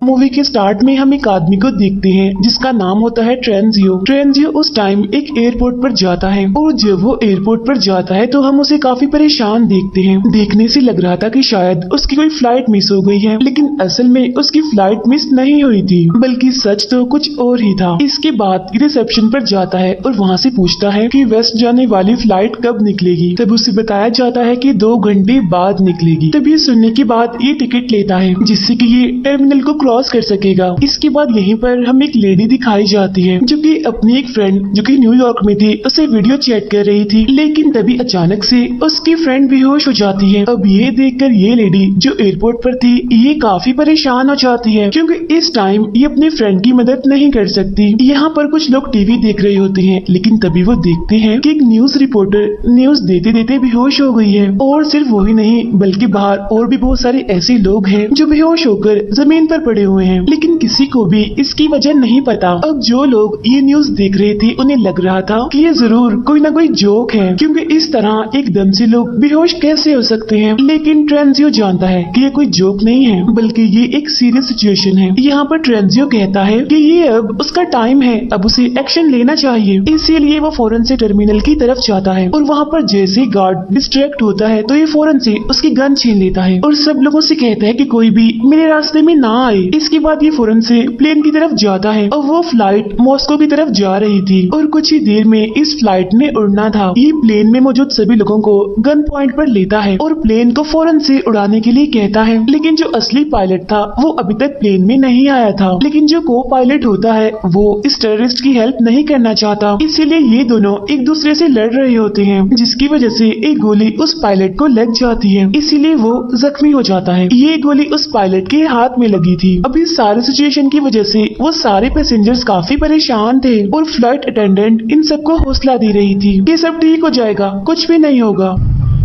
Movie के start में हम एक आदमी को देखते हैं जिसका नाम होता है ट्रेंजियो। ट्रेंजियो उस टाइम एक एयरपोर्ट पर जाता है और जब वो एयरपोर्ट पर जाता है तो हम उसे काफी परेशान देखते हैं। देखने से लग रहा था कि शायद उसकी कोई फ्लाइट मिस हो गई है, लेकिन असल में उसकी फ्लाइट मिस नहीं हुई थी, बल्कि सच तो कुछ और ही था। इसके बाद रिसेप्शन पर जाता है और वहाँ से पूछता है कि वेस्ट जाने वाली फ्लाइट कब निकलेगी। तब उसे बताया जाता है कि 2 घंटे बाद निकलेगी। तब ये सुनने के बाद ये टिकट लेता है जिससे कि ये टर्मिनल को क्रॉस कर सकेगा। इसके बाद यहीं पर हम एक लेडी दिखाई जाती है जो कि अपनी एक फ्रेंड जो कि न्यूयॉर्क में थी उसे वीडियो चैट कर रही थी, लेकिन तभी अचानक से उसकी फ्रेंड बेहोश हो जाती है। अब ये देखकर ये लेडी जो एयरपोर्ट पर थी ये काफी परेशान हो जाती है क्योंकि इस टाइम ये अपनी फ्रेंड की मदद नहीं कर सकती। यहाँ पर कुछ लोग टीवी देख रहे होते हैं, लेकिन तभी वो देखते हैं कि एक न्यूज रिपोर्टर न्यूज देते देते बेहोश हो गई है। और सिर्फ वही नहीं बल्कि बाहर और भी बहुत सारे ऐसे लोग हैं जो बेहोश होकर जमीन पर पड़े हुए हैं, लेकिन किसी को भी इसकी वजह नहीं पता। अब जो लोग ये न्यूज देख रहे थे उन्हें लग रहा था कि ये जरूर कोई ना कोई जोक है, क्योंकि इस तरह एकदम से लोग बेहोश कैसे हो सकते हैं। लेकिन ट्रेंजियो जानता है कि ये कोई जोक नहीं है, बल्कि ये एक सीरियस सिचुएशन है। यहाँ पर ट्रेंजियो कहता है कि ये अब उसका टाइम है, अब उसे एक्शन लेना चाहिए। इसीलिए वो फौरन से टर्मिनल की तरफ जाता है और वहाँ पर जैसे गार्ड डिस्ट्रैक्ट होता है तो ये फौरन से उसकी गन छीन लेता है और सब लोगों से कहता है कि कोई भी मेरे रास्ते में ना आए। इसके बाद ये फौरन से प्लेन की तरफ जाता है और वो फ्लाइट मॉस्को की तरफ जा रही थी और कुछ ही देर में इस फ्लाइट ने उड़ना था। ये प्लेन में मौजूद सभी लोगों को गन पॉइंट पर लेता है और प्लेन को फौरन से उड़ाने के लिए कहता है, लेकिन जो असली पायलट था वो अभी तक प्लेन में नहीं आया था। लेकिन जो को पायलट होता है वो इस टेररिस्ट की हेल्प नहीं करना चाहता, इसीलिए ये दोनों एक दूसरे से लड़ रहे होते हैं, जिसकी वजह से एक गोली उस पायलट को लग जाती है, इसीलिए वो जख्मी हो जाता है। ये गोली उस पायलट के हाथ में लगी थी। अब इस सारे सिचुएशन की वजह से वो सारे पैसेंजर्स काफी परेशान थे और फ्लाइट अटेंडेंट इन सबको हौसला दे रही थी कि सब ठीक हो जाएगा, कुछ भी नहीं होगा।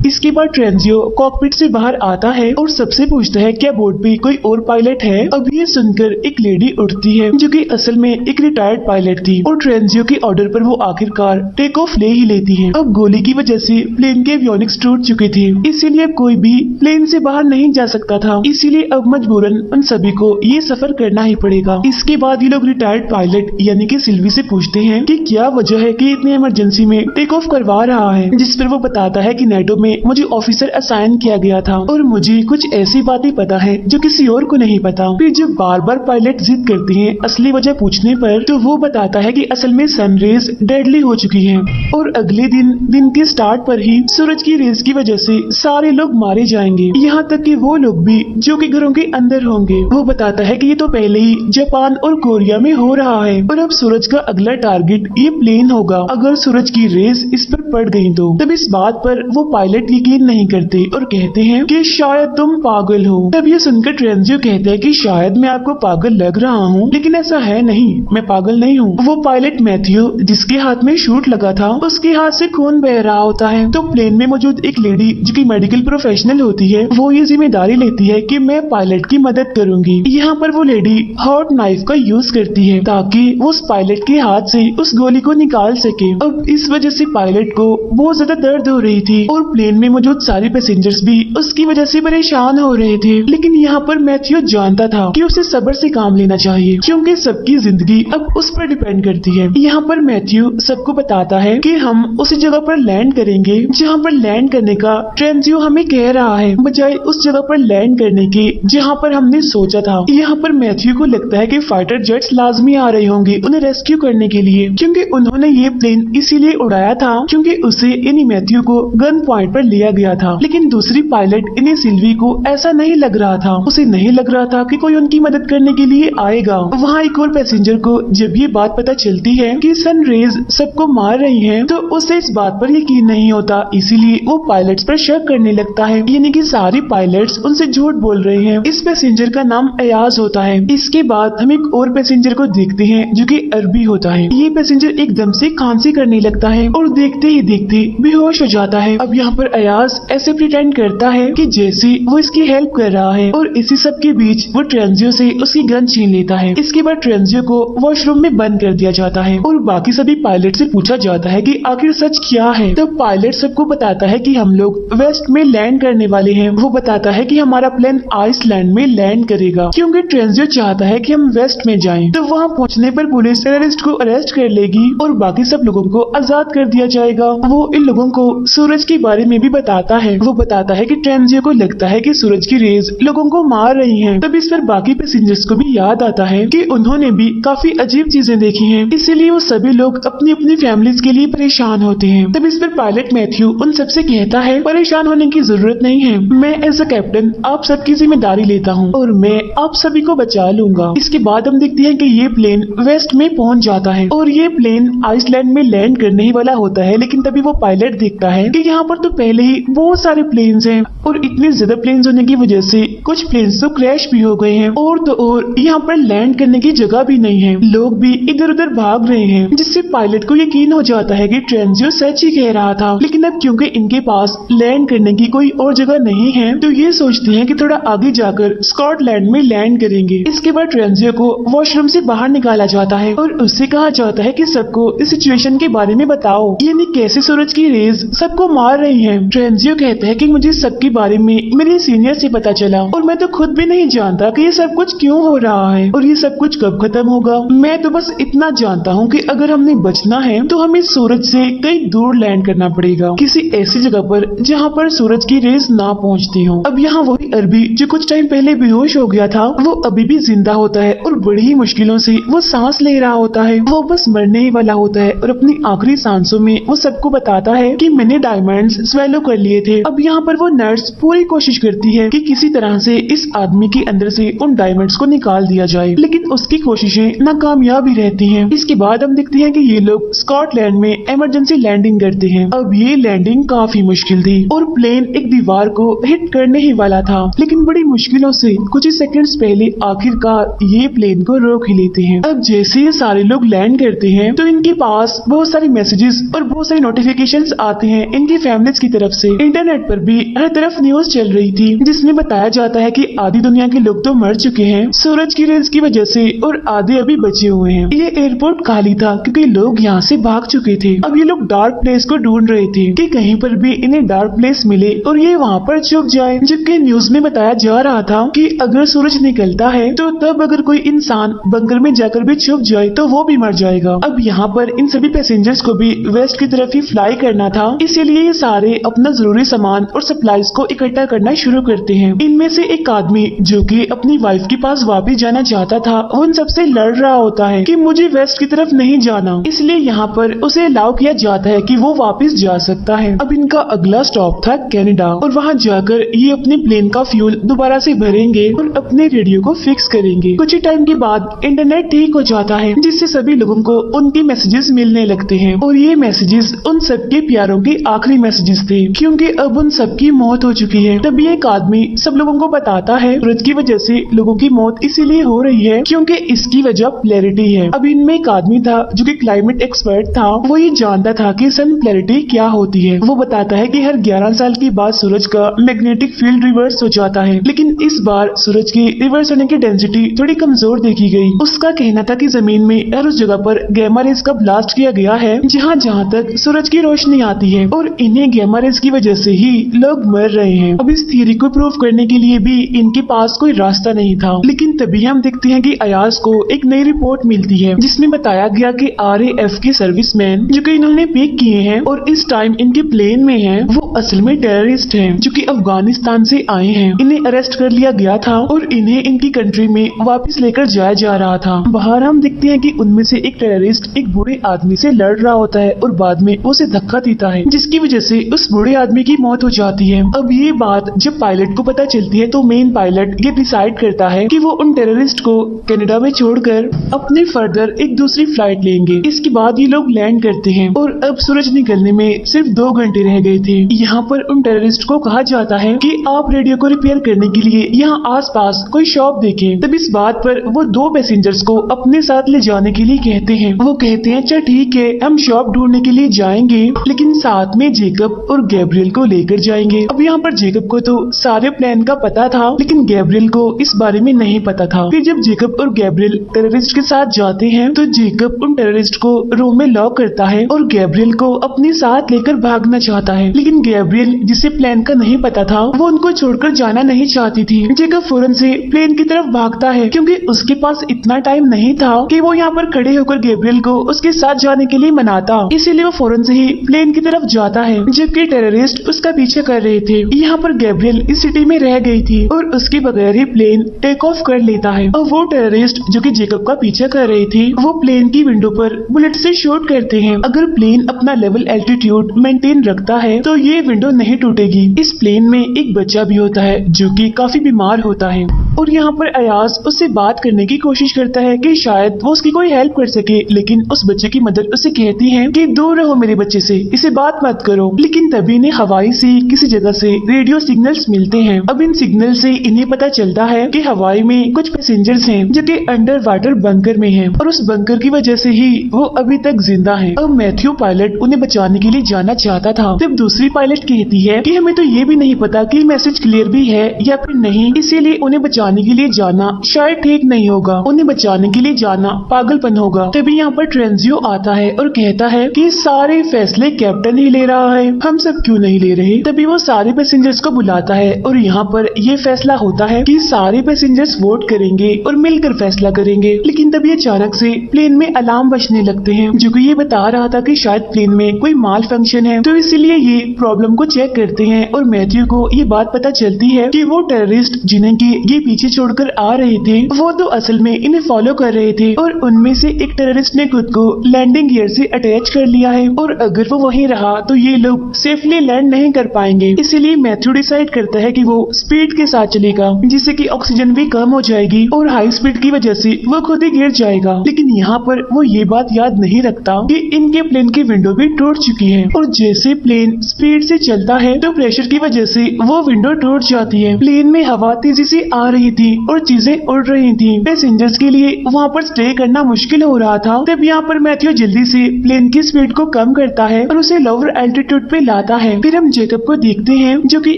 इसके बाद ट्रेंजियो कॉकपिट से बाहर आता है और सबसे पूछता है क्या बोर्ड पे कोई और पायलट है। अब ये सुनकर एक लेडी उठती है जो कि असल में एक रिटायर्ड पायलट थी और ट्रेंजियो के ऑर्डर पर वो आखिरकार टेक ऑफ ले ही लेती है। अब गोली की वजह से प्लेन के एवियोनिक्स टूट चुके थे, इसीलिए कोई भी प्लेन से बाहर नहीं जा सकता था, इसीलिए अब मजबूरन उन सभी को ये सफर करना ही पड़ेगा। इसके बाद ये लोग रिटायर्ड पायलट यानी कि सिल्वी से पूछते हैं कि क्या वजह है कि इतनी इमरजेंसी में टेक ऑफ करवा रहा है, जिस पर वो बताता है कि नेटो में मुझे ऑफिसर असाइन किया गया था और मुझे कुछ ऐसी बातें पता है जो किसी और को नहीं पता। फिर जब बार बार पायलट जिद करते हैं असली वजह पूछने पर तो वो बताता है कि असल में सनरेज डेडली हो चुकी है और अगले दिन के स्टार्ट पर ही सूरज की रेज की वजह से सारे लोग मारे जाएंगे, यहाँ तक कि वो लोग भी जो कि घरों के अंदर होंगे। वो बताता है कि ये तो पहले ही जापान और कोरिया में हो रहा है और अब सूरज का अगला टारगेट ये प्लेन होगा। अगर सूरज की रेज इस पर पड़ गई तो तब इस बात पर वो पायलट यकीन नहीं करते और कहते हैं कि शायद तुम पागल हो। तब ये सुनकर ट्रेंजियो कहते हैं कि शायद मैं आपको पागल लग रहा हूँ, लेकिन ऐसा है नहीं, मैं पागल नहीं हूँ। वो पायलट मैथ्यू जिसके हाथ में शूट लगा था उसके हाथ से खून बह रहा होता है। तो प्लेन में मौजूद एक लेडी जो कि मेडिकल प्रोफेशनल होती है वो ये जिम्मेदारी लेती है कि मैं पायलट की मदद करूंगी। यहाँ पर वो लेडी हॉट नाइफ का यूज करती है ताकि वो उस पायलट के हाथ से उस गोली को निकाल सके। अब इस वजह से पायलट को बहुत ज्यादा दर्द हो रही थी और प्लेन में मौजूद सारे पैसेंजर्स भी उसकी वजह से परेशान हो रहे थे, लेकिन यहाँ पर मैथ्यू जानता था कि उसे सब्र से काम लेना चाहिए क्योंकि सबकी जिंदगी अब उस पर डिपेंड करती है। यहाँ पर मैथ्यू सबको बताता है कि हम उसी जगह पर लैंड करेंगे जहाँ पर लैंड करने का ट्रेंजियो हमें कह रहा है, बजाय उस जगह पर लैंड करने के जहाँ पर हमने सोचा था। यहाँ पर मैथ्यू को लगता है कि फाइटर जेट्स लाजमी आ रहे होंगे उन्हें रेस्क्यू करने के लिए, क्योंकि उन्होंने ये प्लेन इसीलिए उड़ाया था क्योंकि उसे यानी मैथ्यू को गन पॉइंट पर लिया गया था। लेकिन दूसरी पायलट यानी सिल्वी को ऐसा नहीं लग रहा था, उसे नहीं लग रहा था कि कोई उनकी मदद करने के लिए आएगा। वहाँ एक और पैसेंजर को जब ये बात पता चलती है कि सन रेज सबको मार रही हैं, तो उसे इस बात पर यकीन नहीं होता, इसीलिए वो पायलट्स पर शक करने लगता है, यानी कि सारे पायलट्स उनसे झूठ बोल रहे हैं। इस पैसेंजर का नाम अयाज होता है। इसके बाद हम एक और पैसेंजर को देखते हैं जो कि अरबी होता है। ये पैसेंजर एकदम से खांसी करने लगता है और देखते ही देखते बेहोश हो जाता है। अब यहाँ पर पर अयाज ऐसे प्रिटेंड करता है कि जैसे वो इसकी हेल्प कर रहा है और इसी सब के बीच वो ट्रेंजियो से उसकी गन छीन लेता है। इसके बाद ट्रेंजियो को वॉशरूम में बंद कर दिया जाता है और बाकी सभी पायलट से पूछा जाता है कि आखिर सच क्या है। तब पायलट सबको बताता है कि हम लोग वेस्ट में लैंड करने वाले हैं। वो बताता है कि हमारा प्लेन आइसलैंड में लैंड करेगा क्योंकि ट्रेंजियो चाहता है कि हम वेस्ट में जाएं। तो वहां पहुंचने पर पुलिस टेररिस्ट को अरेस्ट कर लेगी और बाकी सब लोगों को आजाद कर दिया जाएगा। वो इन लोगों को सूरज के बारे में भी बताता है। वो बताता है कि ट्रेंजियो को लगता है कि सूरज की रेज लोगों को मार रही हैं। तब इस पर बाकी पैसेंजर्स को भी याद आता है कि उन्होंने भी काफी अजीब चीजें देखी हैं, इसीलिए वो सभी लोग अपनी अपनी फैमिलीज के लिए परेशान होते हैं। तब इस पर पायलट मैथ्यू उन सबसे कहता है परेशान होने की जरूरत नहीं है, मैं एज अ कैप्टन आप सबकी जिम्मेदारी लेता हूँ और मैं आप सभी को बचा लूंगा। इसके बाद हम देखते हैं कि ये प्लेन वेस्ट में पहुंच जाता है और ये प्लेन आइसलैंड में लैंड करने ही वाला होता है। लेकिन तभी वो पायलट देखता है कि यहाँ पर तो पहले ही बहुत सारे प्लेन्स हैं और इतने ज्यादा प्लेन्स होने की वजह से कुछ प्लेन्स तो क्रैश भी हो गए हैं और तो और यहाँ पर लैंड करने की जगह भी नहीं है, लोग भी इधर उधर भाग रहे हैं, जिससे पायलट को यकीन हो जाता है कि ट्रेंजियो सच ही कह रहा था। लेकिन अब क्योंकि इनके पास लैंड करने की कोई और जगह नहीं है तो ये सोचते हैं कि थोड़ा आगे जाकर स्कॉटलैंड में लैंड करेंगे। इसके बाद ट्रेंजियो को वॉशरूम से बाहर निकाला जाता है और उससे कहा जाता है कि सबको इस सिचुएशन के बारे में बताओ, यानी कैसे सूरज की रेज सबको मार रही है। ट्रेंजियो कहता है कि मुझे सबके बारे में मेरे सीनियर से पता चला और मैं तो खुद भी नहीं जानता कि ये सब कुछ क्यों हो रहा है और ये सब कुछ कब खत्म होगा। मैं तो बस इतना जानता हूँ कि अगर हमने बचना है तो हमें सूरज से कहीं दूर लैंड करना पड़ेगा, किसी ऐसी जगह पर जहाँ पर सूरज की रेज ना पहुँचती हो। अब यहाँ वही अरबी जो कुछ टाइम पहले बेहोश हो गया था वो अभी भी जिंदा होता है और बड़ी ही मुश्किलों से वो सांस ले रहा होता है। वो बस मरने ही वाला होता है और अपनी आखिरी सांसों में वो सबको बताता है कि मैंने डायमंड्स स्वेलो कर लिए थे। अब यहाँ पर वो नर्स पूरी कोशिश करती है कि किसी तरह से इस आदमी के अंदर से उन डायमंड्स को निकाल दिया जाए, लेकिन उसकी कोशिशें नाकामयाब ही रहती हैं। इसके बाद हम देखते हैं कि ये लोग स्कॉटलैंड में इमरजेंसी लैंडिंग करते हैं। अब ये लैंडिंग काफी मुश्किल थी और प्लेन एक दीवार को हिट करने ही वाला था, लेकिन बड़ी मुश्किलों से कुछ ही सेकंड्स पहले आखिरकार ये प्लेन को रोक ही लेते हैं। अब जैसे ये सारे लोग लैंड करते हैं तो इनके पास बहुत सारे मैसेजेस और बहुत सारी नोटिफिकेशंस आते हैं इनकी फैमिलीज की तरफ से। इंटरनेट पर भी हर तरफ न्यूज चल रही थी जिसमें बताया जाता है कि आधी दुनिया के लोग तो मर चुके हैं सूरज की रेज की वजह से और आधे अभी बचे हुए हैं। ये एयरपोर्ट खाली था क्योंकि लोग यहाँ से भाग चुके थे। अब ये लोग डार्क प्लेस को ढूंढ रहे थे कि कहीं पर भी इन्हें डार्क प्लेस मिले और ये वहाँ पर छुप जाए, जबकि न्यूज में बताया जा रहा था कि अगर सूरज निकलता है तो तब अगर कोई इंसान बंकर में जाकर भी छुप जाए तो वो भी मर जाएगा। अब यहाँ पर इन सभी पैसेंजर्स को भी वेस्ट की तरफ ही फ्लाई करना था, इसीलिए ये सारे अपना जरूरी सामान और सप्लाईज को इकट्ठा करना शुरू करते हैं। इनमें से एक आदमी जो कि अपनी वाइफ के पास वापस जाना चाहता था वो उन सबसे लड़ रहा होता है कि मुझे वेस्ट की तरफ नहीं जाना, इसलिए यहाँ पर उसे अलाउ किया जाता है कि वो वापस जा सकता है। अब इनका अगला स्टॉप था कनाडा और वहाँ जाकर ये अपने प्लेन का फ्यूल दोबारा से भरेंगे और अपने रेडियो को फिक्स करेंगे। कुछ ही टाइम के बाद इंटरनेट ठीक हो जाता है जिससे सभी लोगों को उनके मैसेजेस मिलने लगते हैं और ये मैसेजेस उन सबके प्यारों के आखिरी मैसेजेस थे क्योंकि अब उन सबकी मौत हो चुकी है। तभी एक आदमी सब लोगों को बताता है सूरज की वजह से लोगों की मौत इसीलिए हो रही है क्योंकि इसकी वजह पोलैरिटी है। अब इनमें एक आदमी था जो कि क्लाइमेट एक्सपर्ट था, वो ये जानता था कि सन पोलैरिटी क्या होती है। वो बताता है कि हर 11 साल के बाद सूरज का मैग्नेटिक फील्ड रिवर्स हो जाता है, लेकिन इस बार सूरज की रिवर्स होने की डेंसिटी थोड़ी कमजोर देखी गई। उसका कहना था कि जमीन में हर उस जगह पर गैमा रेज का ब्लास्ट किया गया है जहाँ जहाँ तक सूरज की रोशनी आती है और इन्हें गैमा रेज की वजह से ही लोग मर रहे हैं। अब इस थियरी को प्रूव करने के लिए भी इनके पास कोई रास्ता नहीं था, लेकिन तभी हम देखते हैं कि अयाज को एक नई रिपोर्ट मिलती है जिसमें बताया गया कि RAF के सर्विसमैन जो कि इन्होंने पिक किए हैं और इस टाइम इनके प्लेन में हैं, वो असल में टेररिस्ट हैं जो कि अफगानिस्तान से आए हैं। इन्हें अरेस्ट कर लिया गया था और इन्हें इनकी कंट्री में वापस लेकर जाया जा रहा था। बाहर हम देखते हैं कि उनमें से एक टेररिस्ट एक बूढ़े आदमी से लड़ रहा होता है और बाद में उसे धक्का देता है जिसकी वजह से उस बूढ़े आदमी की मौत हो जाती है। अब ये बात जब पायलट को पता चलती है तो मेन पायलट ये डिसाइड करता है कि वो उन टेररिस्ट को कनाडा में छोड़कर अपने फर्दर एक दूसरी फ्लाइट लेंगे। इसके बाद ये लोग लैंड करते हैं और अब सूरज निकलने में सिर्फ 2 घंटे रह गए थे। यहाँ पर उन टेररिस्ट को कहा जाता है कि आप रेडियो को रिपेयर करने के लिए यहाँ आसपास कोई शॉप देखें। तब इस बात पर वो 2 पैसेंजर्स को अपने साथ ले जाने के लिए कहते हैं। वो कहते हैं अच्छा ठीक है हम शॉप ढूंढने के लिए जाएंगे, लेकिन साथ में जेकब और गैब्रियल को लेकर जाएंगे। अब यहाँ पर जेकब को तो सारे प्लान का पता था, लेकिन गैब्रियल को इस बारे में नहीं पता था। फिर जब जेकब और गैब्रियल टेररिस्ट के साथ जाते हैं तो जेकब उन टेररिस्ट को रूम में लॉक करता है और गैब्रियल को अपने साथ लेकर भागना चाहता है, लेकिन गैब्रियल जिसे प्लान का नहीं पता था वो उनको छोड़कर जाना नहीं चाहती थी। जेकब फौरन से प्लेन की तरफ भागता है क्योंकि उसके पास इतना टाइम नहीं था कि वो यहाँ पर खड़े होकर गैब्रियल को उसके साथ जाने के लिए मनाता, इसीलिए वो फौरन से ही प्लेन की तरफ जाता है जबकि टेररिस्ट उसका पीछे कर रहे थे। यहाँ पर गैब्रियल इस सिटी में रह गई थी और उसके बगैर ही प्लेन टेक ऑफ कर लेता है और वो टेररिस्ट जो कि जेकब का पीछा कर रहे थे वो प्लेन की विंडो पर बुलेट से शूट करते हैं। अगर प्लेन अपना लेवल एल्टीट्यूड मेंटेन रखता है तो ये विंडो नहीं टूटेगी। इस प्लेन में एक बच्चा भी होता है जो कि काफी बीमार होता है और यहाँ पर अयाज उससे बात करने की कोशिश करता है कि शायद वो उसकी कोई हेल्प कर सके, लेकिन उस बच्चे की मदर उसे कहती है कि दूर रहो मेरे बच्चे से, इसे बात मत करो। लेकिन तभी इन्हें हवाई से किसी जगह से रेडियो सिग्नल्स मिलते हैं। अब इन सिग्नल से इन्हें पता चलता है कि हवाई में कुछ पैसेंजर्स हैं जो कि अंडर वाटर बंकर में हैं और उस बंकर की वजह से ही वो अभी तक जिंदा हैं। अब मैथ्यू पायलट उन्हें बचाने के लिए जाना चाहता था, तब दूसरी पायलट कहती है कि हमें तो ये भी नहीं पता कि मैसेज क्लियर भी है या फिर नहीं, इसीलिए उन्हें बचाने के लिए जाना शायद ठीक नहीं होगा, उन्हें बचाने के लिए जाना पागलपन होगा। तभी यहाँ पर ट्रेंजियो आता है और कहता है कि सारे फैसले कैप्टन ही ले रहा है, हम सब क्यों नहीं ले रहे। तभी वो सारे पैसेंजर्स को बुलाता है और यहाँ पर ये फैसला होता है कि सारे पैसेंजर्स वोट करेंगे और मिलकर फैसला करेंगे। लेकिन तभी अचानक से प्लेन में अलार्म बजने लगते हैं जो कि ये बता रहा था कि शायद प्लेन में कोई माल फंक्शन है, तो इसीलिए ये प्रॉब्लम को चेक करते हैं और मैथ्यू को ये बात पता चलती है कि वो टेररिस्ट जिन्हें कि ये पीछे छोड़कर आ रहे थे वो तो असल में इन्हें फॉलो कर रहे थे और उनमें से एक टेररिस्ट ने खुद को लैंडिंग गियर से अटैच कर लिया है और अगर वो वहीं रहा तो ये लोग सेफली लैंड नहीं कर पाएंगे। इसीलिए मैथ्यू डिसाइड करता है कि वो स्पीड के साथ चलेगा जिससे कि ऑक्सीजन भी कम हो जाएगी और हाई स्पीड की वजह से वो खुद ही गिर जाएगा। लेकिन यहाँ पर वो ये बात याद नहीं रखता कि इनके प्लेन की विंडो भी टूट चुकी है और जैसे प्लेन स्पीड से चलता है तो प्रेशर की वजह से वो विंडो टूट जाती है। प्लेन में हवा तेजी से आ रही थी और चीजें उड़ रही थी। पैसेंजर्स के लिए वहाँ पर स्टे करना मुश्किल हो रहा था। तब यहाँ पर मैथ्यू जल्दी से प्लेन की स्पीड को कम करता है और उसे लोअर एल्टीट्यूड पे लाता है। फिर हम जेकब को देखते हैं जो कि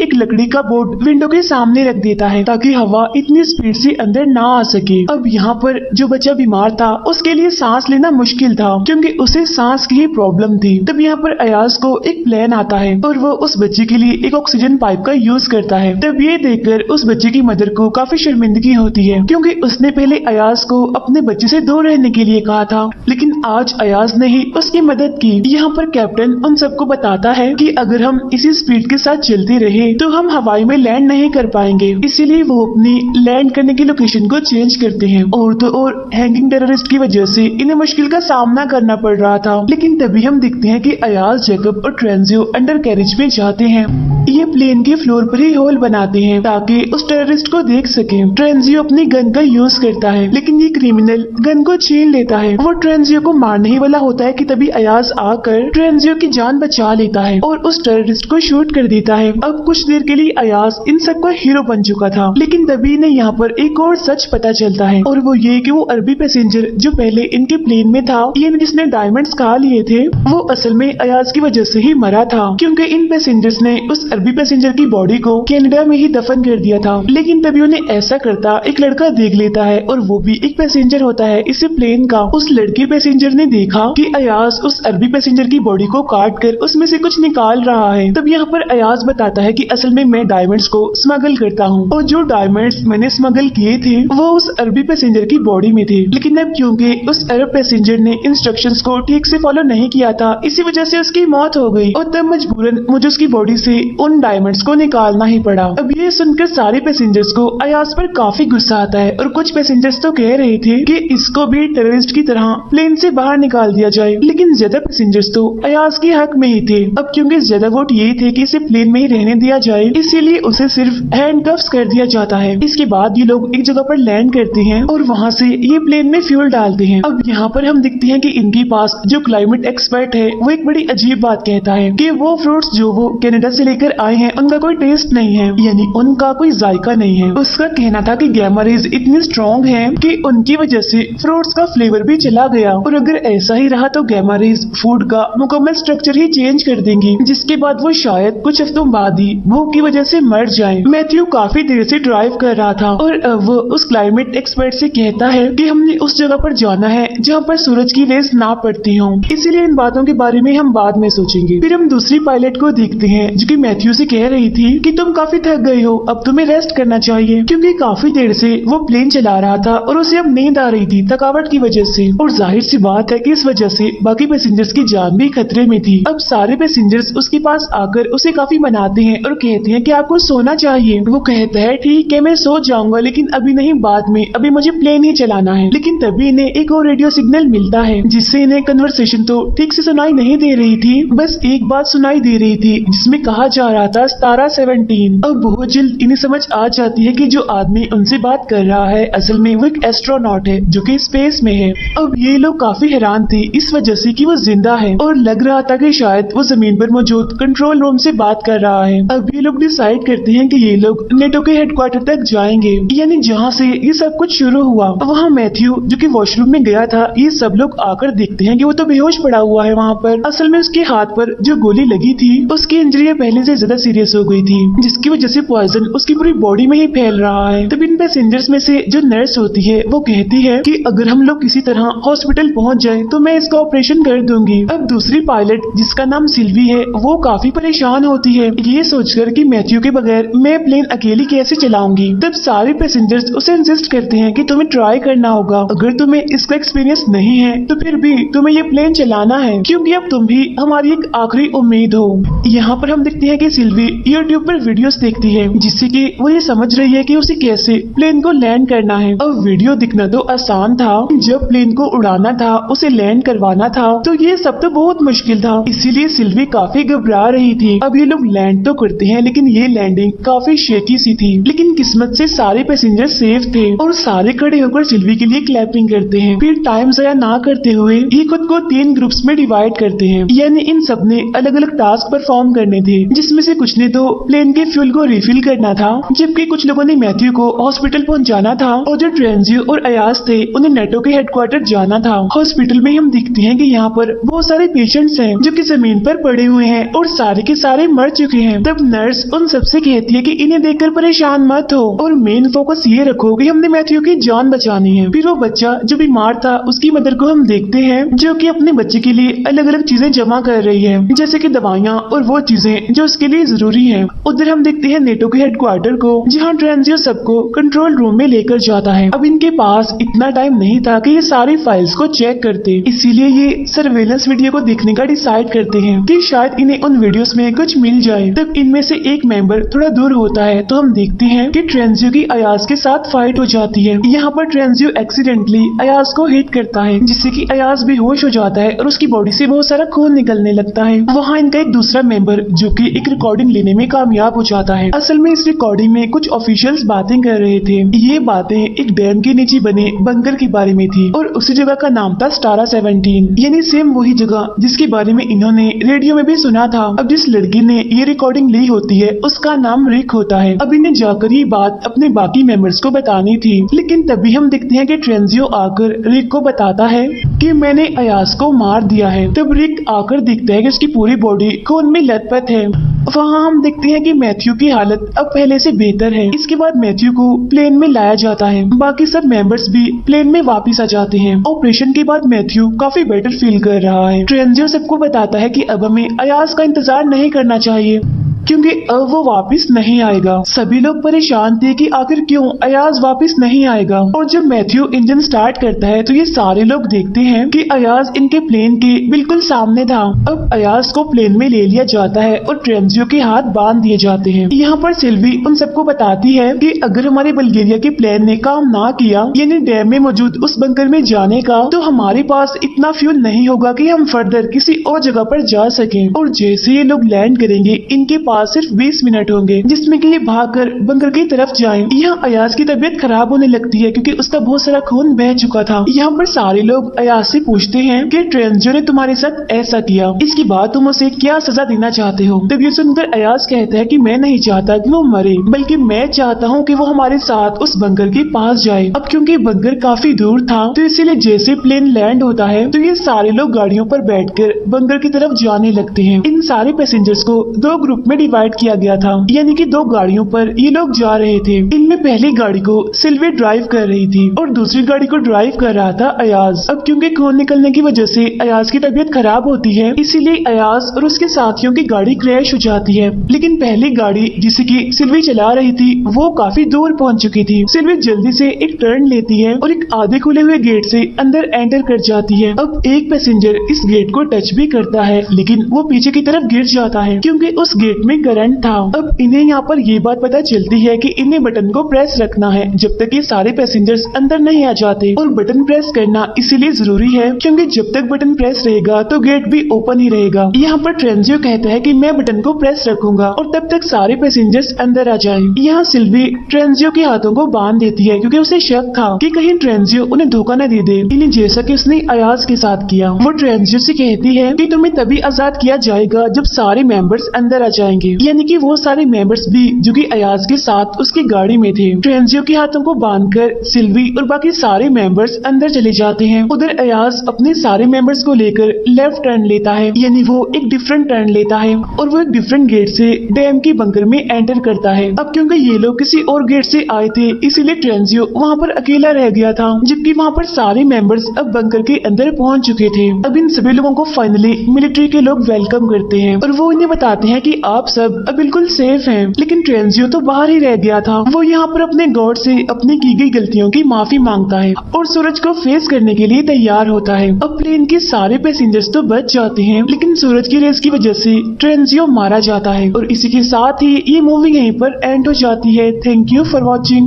एक लकड़ी का बोर्ड विंडो के सामने रख देता है ताकि हवा इतनी स्पीड से अंदर ना आ सके। अब यहाँ पर जो बच्चा बीमार था उसके लिए सांस लेना मुश्किल था क्योंकि उसे सांस की ही प्रॉब्लम थी। तब यहाँ पर अयाज को एक प्लान आता है और वो उस बच्चे के लिए एक ऑक्सीजन पाइप का यूज करता है। तब ये देखकर उस बच्चे की मदर को काफी शर्मिंदगी होती है क्योंकि उसने पहले अयाज को अपने बच्चे से दूर रहने के लिए कहा था, लेकिन आज अयाज ने ही उसकी मदद की। यहाँ पर कैप्टन उन सबको बताता है कि अगर हम इसी स्पीड के साथ चलते रहे तो हम हवाई में लैंड नहीं कर पाएंगे, इसीलिए वो अपनी लैंड करने की लोकेशन को चेंज करते हैं। और तो और हैंगिंग टेररिस्ट की वजह से इन्हें मुश्किल का सामना करना पड़ रहा था। लेकिन तभी हम दिखते हैं कि अयाज, जेकब और ट्रेंजियो अंडर कैरेज में जाते हैं। ये प्लेन के फ्लोर पर ही होल बनाते हैं ताकि उस टेररिस्ट को देख सके। ट्रेंजियो अपनी गन का यूज करता है लेकिन ये क्रिमिनल गन को छीन लेता है। वो ट्रेंजियो को मारने ही वाला होता है कि तभी अयाज आकर ट्रेंजियो की जान बचा लेता है और उस टेररिस्ट को शूट कर देता है। अब कुछ देर के लिए अयाज इन सबका हीरो बन चुका था, लेकिन तभी इन्हें यहाँ पर एक और सच पता चलता है और वो ये कि वो अरबी पैसेंजर जो पहले इनके प्लेन में था, ये जिसने डायमंड्स खा लिए थे, वो असल में अयाज की वजह से ही मरा था क्योंकि इन पैसेंजर्स ने उस अरबी पैसेंजर की बॉडी को कनाडा में ही दफन कर दिया था। लेकिन तभी उन्हें ऐसा करता एक लड़का देख लेता है और वो भी एक पैसेंजर होता है इसी प्लेन का। उस लड़के पैसेंजर ने देखा कि अयाज उस अरबी पैसेंजर की बॉडी को काट कर उसमें से कुछ निकाल रहा है। तब यहाँ पर अयाज बताता है कि असल में मैं डायमंड्स को स्मगल करता हूँ और जो डायमंड्स मैंने स्मगल किए थे वो उस अरबी पैसेंजर की बॉडी में थे, लेकिन अब क्योंकि उस अरब पैसेंजर ने इंस्ट्रक्शंस को ठीक से फॉलो नहीं किया था इसी वजह से उसकी मौत हो गई और तब मजबूरन मुझे उसकी बॉडी से उन डायमंड्स को निकालना ही पड़ा। अब ये सुनकर सारे पैसेंजर्स को अयाज पर काफी गुस्सा आता है और कुछ पैसेंजर्स तो कह रहे थे कि इसको भी टेररिस्ट की तरह प्लेन से बाहर निकाल दिया जाए, लेकिन ज्यादा पैसेंजर्स तो अयाज के हक में ही थे। अब क्योंकि ज्यादा वोट ये थे कि इसे प्लेन में ही रहने दिया जाए, इसीलिए उसे सिर्फ हैंडकफ्स कर दिया जाता है। इसके बाद ये लोग एक जगह पर लैंड करते हैं और वहाँ से ये प्लेन में फ्यूल डालते हैं। अब यहाँ पर हम दिखते हैं कि इनके पास जो क्लाइमेट एक्सपर्ट है वो एक बड़ी अजीब बात कहता है कि वो फ्रूट्स जो वो कनाडा से लेकर आए हैं उनका कोई टेस्ट नहीं है, यानी उनका कोई जायका नहीं है। उसका कहना था कि गैमा रेज इतनी स्ट्रॉन्ग है कि उनकी वजह से फ्रूट्स का फ्लेवर भी चला गया और अगर ऐसा ही रहा तो गैमा रेज फूड का मुकम्मल स्ट्रक्चर ही चेंज कर देंगी, जिसके बाद वो शायद कुछ हफ्तों बाद ही भूख की वजह से मर जाए। मैथ्यू काफी देर से ड्राइव कर रहा था और अब वो उस क्लाइमेट एक्सपर्ट से कहता है कि हमने उस जगह पर जाना है जहाँ पर सूरज की रेस ना पड़ती हो, इसीलिए इन बातों के बारे में हम बाद में सोचेंगे। फिर हम दूसरी पायलट को देखते हैं जो कि मैथ्यू से कह रही थी कि तुम काफी थक गए हो, अब तुम्हें रेस्ट करना चाहिए, क्योंकि काफी देर से वो प्लेन चला रहा था और उसे अब नींद आ रही थी थकावट की वजह से। और जाहिर सी बात है कि इस वजह से बाकी पैसेंजर्स की जान भी खतरे में थी। अब सारे पैसेंजर्स उसके पास आकर उसे काफी मनाते हैं और कहते हैं कि आपको सोना चाहिए। वो कहता है ठीक है मैं सो जाऊंगा, लेकिन अभी नहीं, बाद में, अभी मुझे प्लेन ही चलाना है। लेकिन तभी इन्हें एक और रेडियो सिग्नल मिलता है जिससे इन्हें कन्वर्सेशन तो ठीक से सुनाई नहीं दे रही थी, बस एक बात सुनाई दे रही थी जिसमें कहा जा रहा था तारा 17। अब बहुत जल्द इन्हें समझ आ जाती है कि जो आदमी उनसे बात कर रहा है असल में वो एक एस्ट्रोनॉट है जो कि स्पेस में है। अब ये लोग काफी हैरान थे इस वजह से कि वो जिंदा है और लग रहा था कि शायद वो जमीन पर मौजूद कंट्रोल रूम से बात कर रहा है। अब ये लोग डिसाइड करते हैं कि ये लोग नेटो के हेडक्वार्टर तक जाएंगे, यानी जहाँ से ये सब कुछ शुरू हुआ। वहाँ मैथ्यू जो कि वॉशरूम में गया था, ये सब लोग आकर देखते हैं कि वो तो बेहोश पड़ा हुआ है वहाँ पर। असल में उसके हाथ पर जो गोली लगी थी उसकी इंजरी पहले से ज्यादा सीरियस हो गई थी, जिसकी वजह से पॉइजन उसकी पूरी बॉडी में ही फैल रहा है। तब इन पैसेंजर्स में से जो नर्स होती है वो कहती है कि अगर हम लोग किसी तरह हॉस्पिटल पहुँच जाए तो मैं इसका ऑपरेशन कर दूंगी। अब दूसरी पायलट जिसका नाम सिल्वी है वो काफी परेशान होती है ये सोचकर कि मैथ्यू के बगैर मैं प्लेन अकेली कैसे चलाऊंगी। तब सारे पैसेंजर्स उसे इंसिस्ट करते हैं कि तुम्हें ट्राई करना होगा, अगर तुम्हें इसका एक्सपीरियंस नहीं है तो फिर भी तुम्हें ये प्लेन चलाना है, क्योंकि अब तुम भी हमारी एक आखिरी उम्मीद हो। यहाँ पर हम देखते हैं कि सिल्वी यूट्यूब पर वीडियोस देखती है जिससे कि वो ये समझ रही है कि उसे कैसे प्लेन को लैंड करना है। अब वीडियो दिखना तो आसान था, जब प्लेन को उड़ाना था, उसे लैंड करवाना था, तो ये सब तो बहुत मुश्किल था, इसीलिए सिल्वी काफी घबरा रही थी। अब ये लोग लैंड तो करते हैं लेकिन ये लैंडिंग काफी शेकी सी थी, लेकिन किस्मत से सारे पैसेंजर सेफ थे और सारे खड़े होकर सिल्वी के लिए क्लैपिंग करते हैं। फिर टाइम ज़ाया ना करते हुए ये खुद को 3 ग्रुप्स में डिवाइड करते हैं, यानी इन सब ने अलग अलग टास्क परफॉर्म करने थे, जिसमें से कुछ ने तो प्लेन के फ्यूल को रिफिल करना था, जबकि कुछ लोगों ने मैथ्यू को हॉस्पिटल पहुंचाना था और जो ट्रेंजियो और अयाज थे उन्हें नेटो के हेडक्वार्टर जाना था। हॉस्पिटल में हम देखते हैं कि यहाँ पर बहुत सारे पेशेंट्स हैं जो कि जमीन पर पड़े हुए हैं और सारे के सारे मर चुके हैं। तब नर्स उन सबसे कहती है कि इन्हें देखकर परेशान मत हो और मेन फोकस ये रखो कि हमने मैथ्यू की जान बचानी है। फिर वो बच्चा जो बीमार था उसकी मदर को हम देखते हैं जो कि अपने बच्चे के लिए अलग अलग चीजें जमा कर रही है, जैसे कि दवाइयाँ और वो चीजें जो उसके लिए जरूरी है। उधर हम देखते हैं नेटो के हेडक्वार्टर को, जहाँ ट्रेंजियो सबको कंट्रोल रूम में लेकर जाता है। अब इनके पास इतना टाइम नहीं था कि ये सारी फाइल्स को चेक करते, इसीलिए ये सर्वेलेंस वीडियो को देखने का डिसाइड करते हैं कि शायद इन्हें उन वीडियोस में कुछ मिल जाए। तब इनमें से एक मेंबर थोड़ा दूर होता है तो हम देखते हैं कि ट्रेंजियो की अयाज के साथ फाइट हो जाती है। यहाँ पर ट्रेंजियो एक्सीडेंटली अयाज को हिट करता है, जिससे कि अयाज बेहोश हो जाता है और उसकी बॉडी से बहुत सारा खून निकलने लगता है। वहाँ इनका एक दूसरा मेंबर जो कि एक रिकॉर्डिंग लेने में कामयाब हो जाता है। असल में इस रिकॉर्डिंग में कुछ ऑफिशियल्स बातें कर रहे थे। ये बातें एक डैम के नीचे बने बंकर के बारे में थी और उसी जगह का नाम था तारा 17, यानी सेम वही जगह जिसके बारे में इन्होंने रेडियो में भी सुना था। अब जिस लड़की ने ये रिकॉर्डिंग ली होती है उसका नाम रिक होता है। अब इन्हें जाकर ये बात अपने बाकी मेंबर्स को बतानी थी, लेकिन तभी हम देखते हैं कि ट्रेंजियो आकर रिक को बताता है कि मैंने अयाज को मार दिया है। तब रिक आकर देखता है कि उसकी पूरी बॉडी खून में लथपथ है। वहाँ हम देखते हैं कि मैथ्यू की हालत अब पहले से बेहतर है। इसके बाद मैथ्यू को प्लेन में लाया जाता है, बाकी सब मेंबर्स भी प्लेन में वापस आ जाते हैं। ऑपरेशन के बाद मैथ्यू काफी बेटर फील कर रहा है। ट्रेंजियो सबको बताता है कि अब हमें अयाज का इंतजार नहीं करना चाहिए क्योंकि अब वो वापस नहीं आएगा। सभी लोग परेशान थे कि आखिर क्यों अयाज वापस नहीं आएगा। और जब मैथ्यू इंजन स्टार्ट करता है तो ये सारे लोग देखते हैं कि अयाज इनके प्लेन के बिल्कुल सामने था। अब अयाज को प्लेन में ले लिया जाता है और ट्रेंजियो के हाथ बांध दिए जाते हैं। यहाँ पर सिल्वी उन सबको बताती है कि अगर हमारे बल्गेरिया के प्लेन ने काम ना किया, यानी डैम में मौजूद उस बंकर में जाने का, तो हमारे पास इतना फ्यूल नहीं होगा कि हम फर्दर किसी और जगह पर जा सकें। और जैसे ये लोग लैंड करेंगे इनके पास पास सिर्फ 20 मिनट होंगे जिसमें कि ये भागकर बंकर की तरफ जाए। यहाँ अयाज की तबीयत खराब होने लगती है क्योंकि उसका बहुत सारा खून बह चुका था। यहाँ पर सारे लोग अयाज से पूछते हैं कि ट्रेंजियो ने तुम्हारे साथ ऐसा किया, इसके बाद तुम उसे क्या सजा देना चाहते हो। तब ये सुनकर अयाज कहता है कि मैं नहीं चाहता कि वो मरे, बल्कि मैं चाहता हूँ कि वो हमारे साथ उस बंकर के पास जाए। अब क्योंकि बंकर काफी दूर था तो इसीलिए जैसे प्लेन लैंड होता है तो ये सारे लोग गाड़ियों पर बैठकर बंकर की तरफ जाने लगते हैं। इन सारे पैसेंजर्स को दो ग्रुप में डिवाइड किया गया था, यानी कि दो गाड़ियों पर ये लोग जा रहे थे। इनमें पहली गाड़ी को सिल्वी ड्राइव कर रही थी और दूसरी गाड़ी को ड्राइव कर रहा था अयाज। अब क्योंकि खून निकलने की वजह से अयाज की तबीयत खराब होती है, इसीलिए अयाज और उसके साथियों की गाड़ी क्रैश हो जाती है। लेकिन पहली गाड़ी जिसे की सिल्वी चला रही थी वो काफी दूर पहुंच चुकी थी। सिल्वी जल्दी से एक टर्न लेती है और एक आधे खुले हुए गेट से अंदर एंटर कर जाती है। अब एक पैसेंजर इस गेट को टच भी करता है लेकिन वो पीछे की तरफ गिर जाता है क्योंकि उस गेट में करंट था। अब इन्हें यहाँ पर ये बात पता चलती है कि इन्हें बटन को प्रेस रखना है जब तक ये सारे पैसेंजर्स अंदर नहीं आ जाते। और बटन प्रेस करना इसीलिए जरूरी है क्योंकि जब तक बटन प्रेस रहेगा तो गेट भी ओपन ही रहेगा। यहाँ पर ट्रेंजियो कहता है कि मैं बटन को प्रेस रखूंगा और तब तक सारे पैसेंजर्स अंदर आ जाएं। यहाँ सिल्वी ट्रेंजियो के हाथों को बांध देती है क्योंकि उसे शक था कि कहीं ट्रेंजियो उन्हें धोखा न दे दे, इन्हें जैसा कि उसने अयाज के साथ किया। वो ट्रेंजियो से कहती है कि तुम्हें तभी आजाद किया जाएगा जब सारे मेंबर्स अंदर आ जाएंगे, यानी कि वो सारे मेंबर्स भी जो कि अयाज के साथ उसकी गाड़ी में थे। ट्रेंजियो के हाथों को बांधकर सिल्वी और बाकी सारे मेंबर्स अंदर चले जाते हैं। उधर अयाज अपने सारे मेंबर्स को लेकर लेफ्ट टर्न लेता है, यानी वो एक डिफरेंट टर्न लेता है और वो एक डिफरेंट गेट से डैम की बंकर में एंटर करता है। अब क्योंकि ये लोग किसी और गेट से आए थे इसीलिए ट्रेंजियो वहाँ पर अकेला रह गया था, जबकि वहाँ पर सारे मेंबर्स अब बंकर के अंदर पहुँच चुके थे। अब इन सभी लोगों को फाइनली मिलिट्री के लोग वेलकम करते हैं और वो इन्हें बताते हैं कि आप सब अब बिल्कुल सेफ हैं। लेकिन ट्रेंजियो तो बाहर ही रह गया था। वो यहाँ पर अपने गॉड से अपनी की गई गलतियों की माफी मांगता है और सूरज को फेस करने के लिए तैयार होता है। अब प्लेन के सारे पैसेंजर्स तो बच जाते हैं लेकिन सूरज की रेस की वजह से ट्रेंजियो मारा जाता है। और इसी के साथ ही ये मूवी यहीं पर एंड हो जाती है। Thank you for watching.